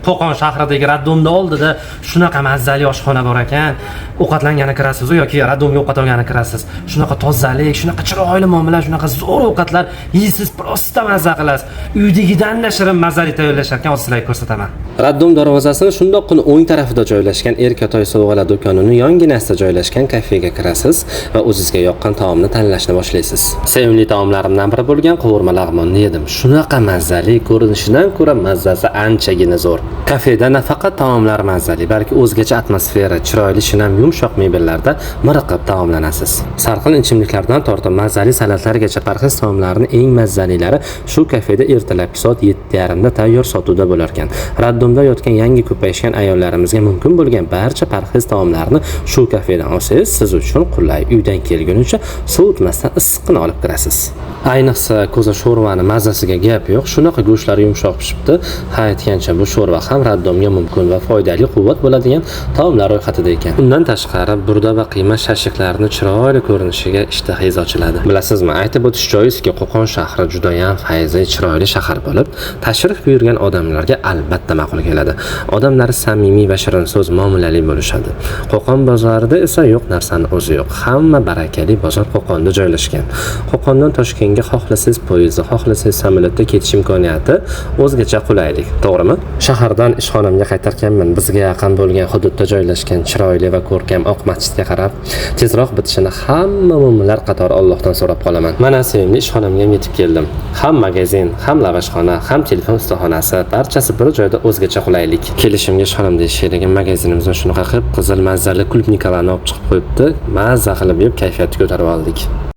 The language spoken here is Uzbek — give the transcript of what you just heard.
Qo'qon shahridagi Raddomda oldida shunaqa mazali oshxona bor ekan. Ovqatlangani kirasiz yoki Raddomga ovqat olgani kirasiz. Shunaqa tozalik, shunaqa chiroyli muomala, shunaqa zo'r ovqatlar yeysiz, prosta mazza qilasiz. Uydagidan-da shirin mazali tayyorlashar ekan, sizlarga ko'rsataman. Raddom darvozasining shundoqqina o'ng tarafida joylashgan Erkatoy sovg'alar do'konining yonginasida joylashgan kafega kirasiz va o'zingizga yoqqan taomni tanlashni boshlaysiz. Sevimli taomlarimdan biri bo'lgan qovurma lag'monni yedim. Shunaqa mazali, ko'rinishidan ko'ra mazzasi anchagina zo'r. Kafeda nafaqat taomlar mazali, balki o'zgacha atmosfera, chiroyli shinam yumshoq mebellarda miriqib taomlanasiz. Sarxil ichimliklardan tortib mazali salatlargacha parhez taomlarining eng mazalilari shu kafeda ertalabki soat 7:30 da tayyor sotuvda bo'lar ekan. Raddomda yotgan yangi ko'payishgan ayollarimizga mumkin bo'lgan barcha parhez taomlarni shu kafedan olsangiz, siz uchun qulay. Uydan kelgunicha sovutmasdan issiqqina olib kirasiz. Ayniqsa ko'za sho'rvani mazasiga gap yo'q. Shunaqa go'shtlari yumshoq pishibdi. Ha aytgancha bu sho'rva ham Raddomga mumkin va foydali quvvat bo'ladigan taomlar ro'yxatida ekan. Undan tashqari burda va qiyma shashliklarini chiroyli ko'rinishiga ishtahangiz ochiladi. Bilasizmi, aytib o'tish joizki, Qo'qon shahri juda ham fayzli, chiroyli shahar bo'lib, tashrif buyurgan odamlarga albatta ma'qul keladi. Odamlar samimiy va shirin so'z, muomalali bo'lishadi. Qo'qon bozorida esa yo'q narsani o'zi yo'q. Hamma barakali bozor Qo'qonda joylashgan. Qo'qondan Toshkentga xohlasangiz poyezdda, xohlasangiz samolyotda ketish imkoniyati o'zgacha qulaylik, to'g'rimi? Shahardan ishxonamga qaytarkanman. Bizga yaqin bo'lgan hududda joylashgan chiroyli va ko'rkam oq masjidga qarab, tezroq bitishini hamma mu'minlar qatori Allohdan so'rab qolaman. Mana sevimli ishxonamga yetib keldim. Ham magazin, ham lavashxona, ham telefon ustaxonasi, barchasi bir joyda o'zgacha qulaylik. Kelishimga ishxonamda ishlaydigan magazinimizdan shunaqa qizil mazali klubnikalarni olib chiqib qo'yibdi. Mazza qilib yeb kayfiyatni ko'tarib oldik.